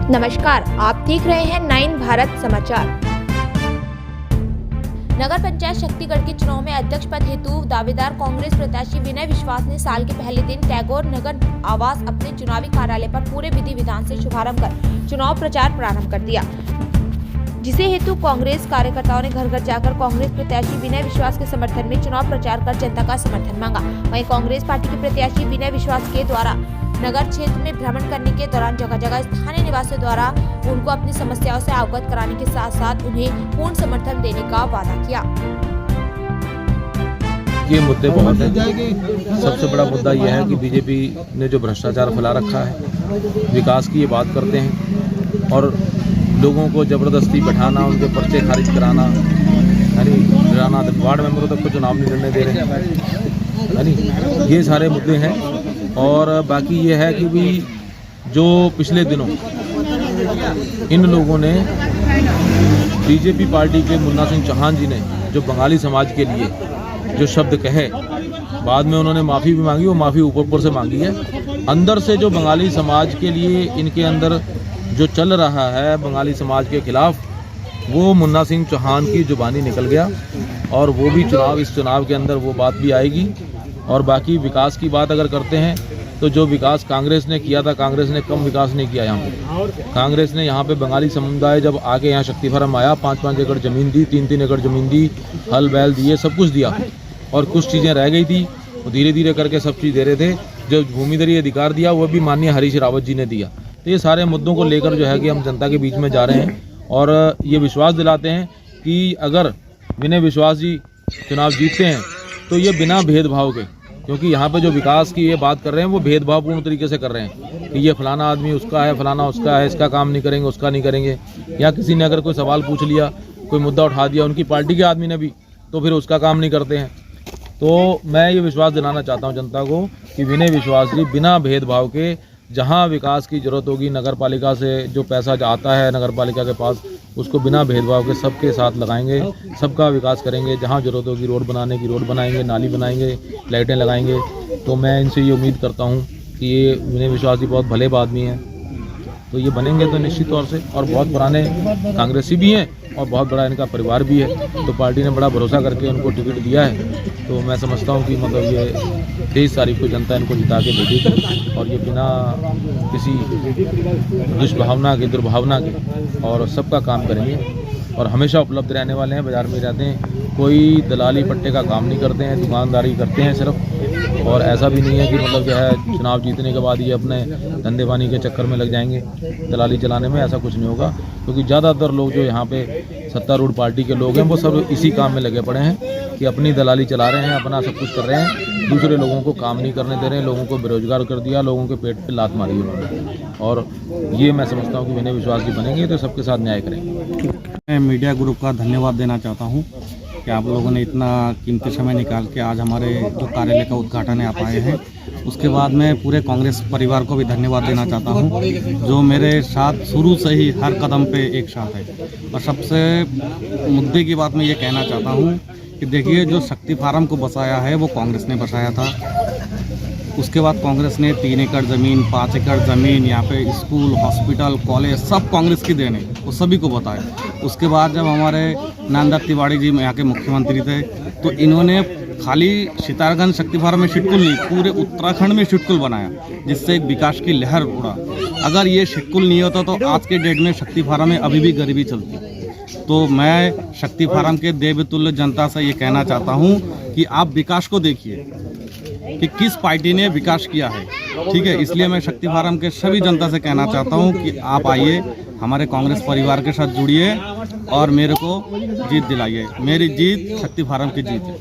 नमस्कार, आप देख रहे हैं 9 भारत समाचार। नगर पंचायत शक्तिगढ़ के चुनाव में अध्यक्ष पद हेतु दावेदार कांग्रेस प्रत्याशी विनय विश्वास ने साल के पहले दिन टैगोर नगर आवास अपने चुनावी कार्यालय पर पूरे विधि विधान से शुभारंभ कर चुनाव प्रचार प्रारंभ कर दिया, जिसे हेतु कांग्रेस कार्यकर्ताओं ने घर घर जाकर कांग्रेस प्रत्याशी विनय विश्वास के समर्थन में चुनाव प्रचार कर जनता का समर्थन मांगा। वहीं कांग्रेस पार्टी के प्रत्याशी विनय विश्वास के द्वारा नगर क्षेत्र में भ्रमण करने के दौरान जगह जगह स्थानीय निवासियों द्वारा उनको अपनी समस्याओं से अवगत कराने के साथ साथ उन्हें पूर्ण समर्थन देने का वादा किया। ये मुद्दे बहुत हैं। सबसे बड़ा मुद्दा यह है कि बीजेपी ने जो भ्रष्टाचार फैला रखा है, विकास की ये बात करते हैं और लोगों को जबरदस्ती बैठाना, उनके पर्चे खारिज कराना, यानी डराना, वार्ड मेंबरों तक को चुनाव नहीं लड़ने दे रहे हैं, यानी ये सारे मुद्दे हैं। और बाकी ये है कि भी जो पिछले दिनों इन लोगों ने बीजेपी पार्टी के मुन्ना सिंह चौहान जी ने जो बंगाली समाज के लिए जो शब्द कहे, बाद में उन्होंने माफ़ी भी मांगी, वो माफ़ी ऊपर से मांगी है। अंदर से जो बंगाली समाज के लिए इनके अंदर जो चल रहा है बंगाली समाज के खिलाफ, वो मुन्ना सिंह चौहान की जुबानी निकल गया और वो भी इस चुनाव के अंदर वो बात भी आएगी। और बाकी विकास की बात अगर करते हैं तो जो विकास कांग्रेस ने किया था, कांग्रेस ने कम विकास नहीं किया। यहाँ पे कांग्रेस ने यहाँ पे बंगाली समुदाय जब आके यहाँ शक्ति फार्म आया, 5-5 एकड़ ज़मीन दी, 3-3 एकड़ ज़मीन दी, हल बैल दिए, सब कुछ दिया और कुछ चीज़ें रह गई थी, वो धीरे धीरे करके सब चीज़ दे रहे थे। जो भूमिधरी अधिकार दिया वो भी माननीय हरीश रावत जी ने दिया। तो ये सारे मुद्दों को लेकर जो है कि हम जनता के बीच में जा रहे हैं और ये विश्वास दिलाते हैं कि अगर विनय विश्वास जी चुनाव जीतते हैं तो ये बिना भेदभाव के, क्योंकि यहाँ पे जो विकास की ये बात कर रहे हैं वो भेदभावपूर्ण तरीके से कर रहे हैं कि ये फलाना आदमी उसका है, फलाना उसका है, इसका काम नहीं करेंगे, उसका नहीं करेंगे। या किसी ने अगर कोई सवाल पूछ लिया, कोई मुद्दा उठा दिया उनकी पार्टी के आदमी ने भी, तो फिर उसका काम नहीं करते हैं। तो मैं ये विश्वास दिलाना चाहता हूँ जनता को कि विनय विश्वास जी बिना भेदभाव के जहाँ विकास की ज़रूरत होगी, नगर पालिका से जो पैसा आता है नगर पालिका के पास, उसको बिना भेदभाव के सबके साथ लगाएंगे, सबका विकास करेंगे। जहाँ ज़रूरत होगी रोड बनाने की रोड बनाएंगे, नाली बनाएंगे, लाइटें लगाएंगे। तो मैं इनसे ये उम्मीद करता हूँ कि ये विनय विश्वास जी बहुत भले आदमी हैं, तो ये बनेंगे तो निश्चित तौर से, और बहुत पुराने कांग्रेसी भी हैं और बहुत बड़ा इनका परिवार भी है। तो पार्टी ने बड़ा भरोसा करके उनको टिकट दिया है। तो मैं समझता हूँ कि मतलब ये 23 तारीख को जनता इनको जिता के भेजेगी और ये बिना किसी दुष्भावना के, दुर्भावना के और सबका काम करेंगे और हमेशा उपलब्ध रहने वाले हैं। बाज़ार में रहते हैं, कोई दलाली पट्टे का काम नहीं करते हैं, दुकानदारी करते हैं सिर्फ। और ऐसा भी नहीं है कि मतलब जो है चुनाव जीतने के बाद ये अपने धंधे पानी के चक्कर में लग जाएंगे दलाली चलाने में, ऐसा कुछ नहीं होगा। क्योंकि ज़्यादातर लोग जो यहाँ पे सत्तारूढ़ पार्टी के लोग हैं वो सब इसी काम में लगे पड़े हैं कि अपनी दलाली चला रहे हैं, अपना सब कुछ कर रहे हैं, दूसरे लोगों को काम नहीं करने दे रहे हैं, लोगों को बेरोजगार कर दिया, लोगों के पेट पे लात मारी उन्होंने। और ये मैं समझता हूँ कि विनय विश्वास जी बनेंगे तो सबके साथ न्याय करेंगे। मैं मीडिया ग्रुप का धन्यवाद देना चाहता हूँ कि आप लोगों ने इतना कीमती समय निकाल के आज हमारे जो कार्यालय का उद्घाटन है आप आए हैं। उसके बाद मैं पूरे कांग्रेस परिवार को भी धन्यवाद देना चाहता हूँ जो मेरे साथ शुरू से ही हर कदम पे एक साथ है। और सबसे मुद्दे की बात मैं ये कहना चाहता हूँ कि देखिए, जो शक्ति फार्म को बसाया है वो कांग्रेस ने बसाया था। उसके बाद कांग्रेस ने 3 एकड़ ज़मीन, 5 एकड़ ज़मीन, यहाँ पे स्कूल, हॉस्पिटल, कॉलेज सब कांग्रेस की देन है, वो सभी को बताया। उसके बाद जब हमारे नंदक तिवारी जी यहाँ के मुख्यमंत्री थे तो इन्होंने खाली सितारगंज शक्ति फार्म में शिटकुल नहीं, पूरे उत्तराखंड में शिटकुल बनाया, जिससे एक विकास की लहर उड़ा। अगर ये शिटकुल नहीं होता तो आज के डेट में शक्ति फार्म में अभी भी गरीबी चलती। तो मैं शक्ति फार्म के देवतुल्य जनता से ये कहना चाहता हूँ कि आप विकास को देखिए कि किस पार्टी ने विकास किया है, ठीक है। इसलिए मैं शक्ति फार्म के सभी जनता से कहना चाहता हूँ कि आप आइए, हमारे कांग्रेस परिवार के साथ जुड़िए और मेरे को जीत दिलाइए। मेरी जीत शक्ति फार्म की जीत है।